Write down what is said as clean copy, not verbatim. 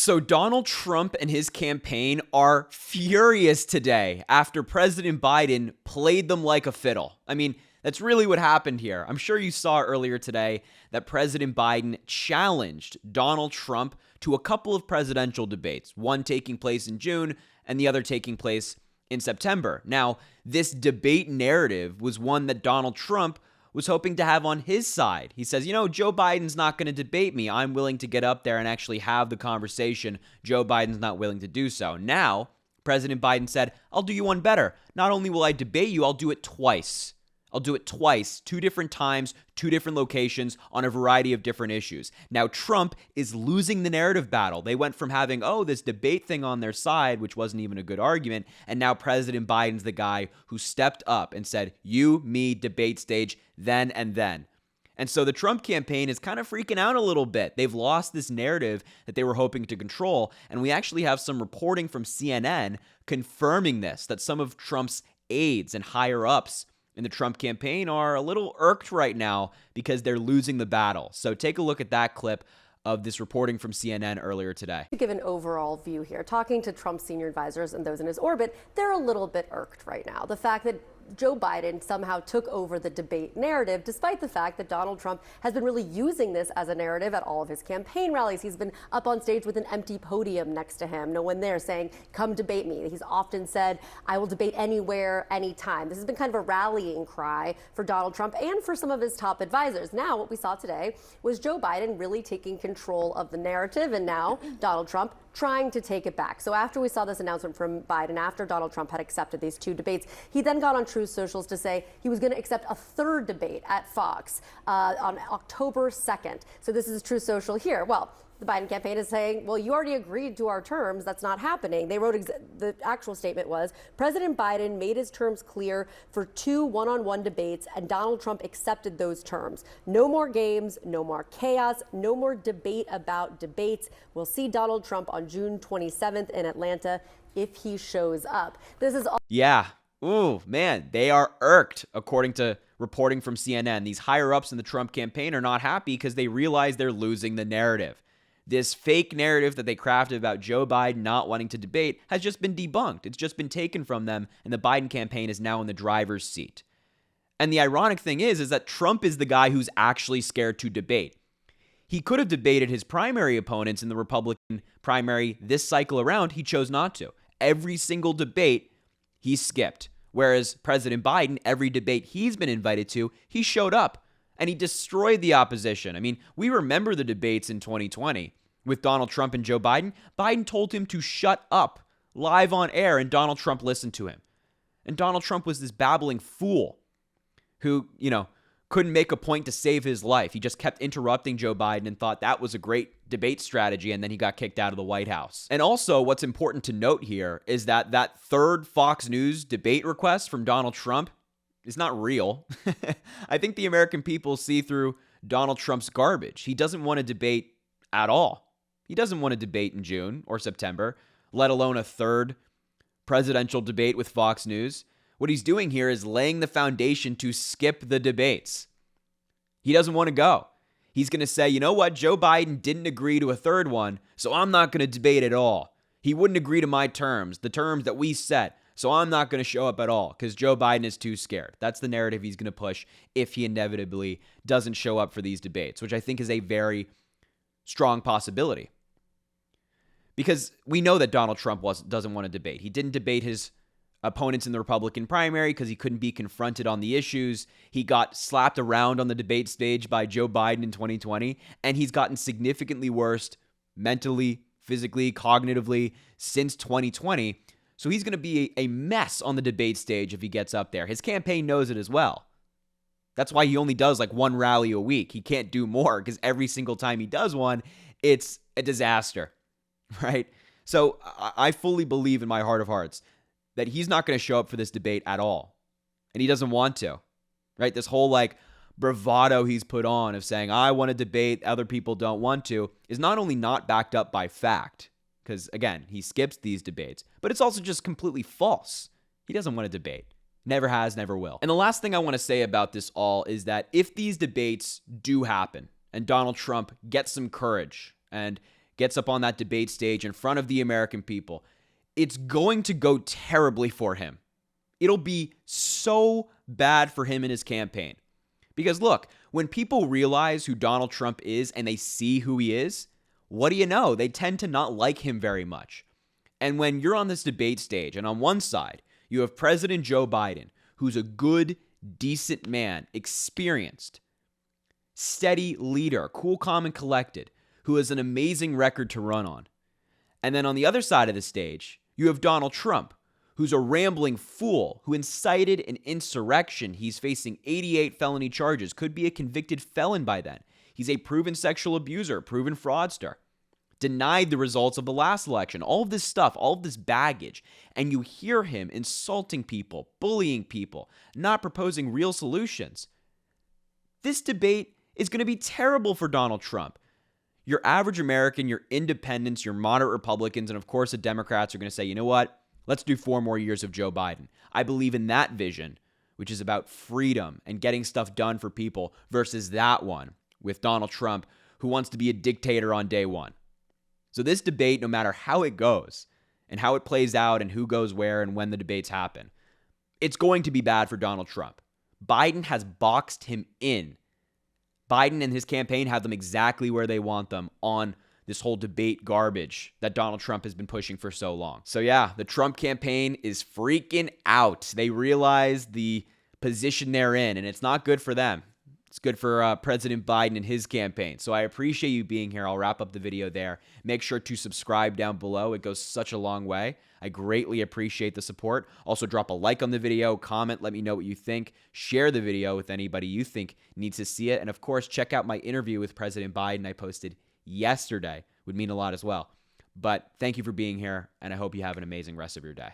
So Donald Trump and his campaign are furious today after President Biden played them like a fiddle. I mean, that's really what happened here. I'm sure you saw earlier today that President Biden challenged Donald Trump to a couple of presidential debates, one taking place in June and the other taking place in September. Now, this debate narrative was one that Donald Trump was hoping to have on his side. He says, Joe Biden's not going to debate me. I'm willing to get up there and actually have the conversation. Joe Biden's not willing to do so. Now, President Biden said, I'll do you one better. Not only will I debate you, I'll do it twice. I'll do it twice, 2 different times, 2 different locations on a variety of different issues. Now, Trump is losing the narrative battle. They went from having, this debate thing on their side, which wasn't even a good argument, and now President Biden's the guy who stepped up and said, you, me, debate stage, then and then. And so the Trump campaign is kind of freaking out a little bit. They've lost this narrative that they were hoping to control, and we actually have some reporting from CNN confirming this, that some of Trump's aides and higher-ups in the Trump campaign are a little irked right now because they're losing the battle. So take a look at that clip of this reporting from CNN earlier today. To give an overall view here, talking to Trump's senior advisors and those in his orbit, they're a little bit irked right now. The fact that Joe Biden somehow took over the debate narrative, despite the fact that Donald Trump has been really using this as a narrative at all of his campaign rallies. He's been up on stage with an empty podium next to him, no one there, saying, come debate me. He's often said, I will debate anywhere, anytime. This has been kind of a rallying cry for Donald Trump and for some of his top advisors. Now, what we saw today was Joe Biden really taking control of the narrative, and now Donald Trump trying to take it back. So after we saw this announcement from Biden, after Donald Trump had accepted these 2 debates, he then got on Truth Socials to say he was going to accept a 3rd debate at Fox on October 2nd. So this is Truth Social here. Well, the Biden campaign is saying, well, you already agreed to our terms. That's not happening. They wrote the actual statement was, President Biden made his terms clear for 2 one-on-one debates, and Donald Trump accepted those terms. No more games, no more chaos, no more debate about debates. We'll see Donald Trump on June 27th in Atlanta if he shows up. This is all. Yeah. Ooh, man, they are irked, according to reporting from CNN. These higher-ups in the Trump campaign are not happy because they realize they're losing the narrative. This fake narrative that they crafted about Joe Biden not wanting to debate has just been debunked. It's just been taken from them, and the Biden campaign is now in the driver's seat. And the ironic thing is that Trump is the guy who's actually scared to debate. He could have debated his primary opponents in the Republican primary this cycle around. He chose not to. Every single debate, he skipped. Whereas President Biden, every debate he's been invited to, he showed up. And he destroyed the opposition. I mean, we remember the debates in 2020 with Donald Trump and Joe Biden. Biden told him to shut up live on air, and Donald Trump listened to him. And Donald Trump was this babbling fool who, couldn't make a point to save his life. He just kept interrupting Joe Biden and thought that was a great debate strategy, and then he got kicked out of the White House. And also, what's important to note here is that 3rd Fox News debate request from Donald Trump is not real. I think the American people see through Donald Trump's garbage. He doesn't want to debate at all. He doesn't want to debate in June or September, let alone a 3rd presidential debate with Fox News. What he's doing here is laying the foundation to skip the debates. He doesn't want to go. He's going to say, you know what, Joe Biden didn't agree to a 3rd one, so I'm not going to debate at all. He wouldn't agree to my terms, the terms that we set. So I'm not going to show up at all because Joe Biden is too scared. That's the narrative he's going to push if he inevitably doesn't show up for these debates, which I think is a very strong possibility. Because we know that Donald Trump doesn't want to debate. He didn't debate his opponents in the Republican primary because he couldn't be confronted on the issues. He got slapped around on the debate stage by Joe Biden in 2020, and he's gotten significantly worse mentally, physically, cognitively since 2020. So he's going to be a mess on the debate stage if he gets up there. His campaign knows it as well. That's why he only does like 1 rally a week. He can't do more because every single time he does one, it's a disaster, right? So I fully believe in my heart of hearts that he's not going to show up for this debate at all. And he doesn't want to, right? This whole bravado he's put on of saying, I want to debate, other people don't want to, is not only not backed up by fact, because, again, he skips these debates. But it's also just completely false. He doesn't want to debate. Never has, never will. And the last thing I want to say about this all is that if these debates do happen and Donald Trump gets some courage and gets up on that debate stage in front of the American people, it's going to go terribly for him. It'll be so bad for him in his campaign. Because look, when people realize who Donald Trump is and they see who he is, what do you know? They tend to not like him very much. And when you're on this debate stage, and on one side, you have President Joe Biden, who's a good, decent man, experienced, steady leader, cool, calm, and collected, who has an amazing record to run on. And then on the other side of the stage, you have Donald Trump, who's a rambling fool who incited an insurrection. He's facing 88 felony charges, could be a convicted felon by then. He's a proven sexual abuser, proven fraudster, denied the results of the last election, all of this stuff, all of this baggage. And you hear him insulting people, bullying people, not proposing real solutions. This debate is going to be terrible for Donald Trump. Your average American, your independents, your moderate Republicans, and of course the Democrats are going to say, you know what? Let's do 4 more years of Joe Biden. I believe in that vision, which is about freedom and getting stuff done for people, versus that one with Donald Trump, who wants to be a dictator on day one. So this debate, no matter how it goes and how it plays out and who goes where and when the debates happen, it's going to be bad for Donald Trump. Biden has boxed him in. Biden and his campaign have them exactly where they want them on this whole debate garbage that Donald Trump has been pushing for so long. So yeah, the Trump campaign is freaking out. They realize the position they're in, and it's not good for them. It's good for President Biden and his campaign. So I appreciate you being here. I'll wrap up the video there. Make sure to subscribe down below. It goes such a long way. I greatly appreciate the support. Also, drop a like on the video, comment, let me know what you think. Share the video with anybody you think needs to see it. And of course, check out my interview with President Biden I posted yesterday. Would mean a lot as well. But thank you for being here, and I hope you have an amazing rest of your day.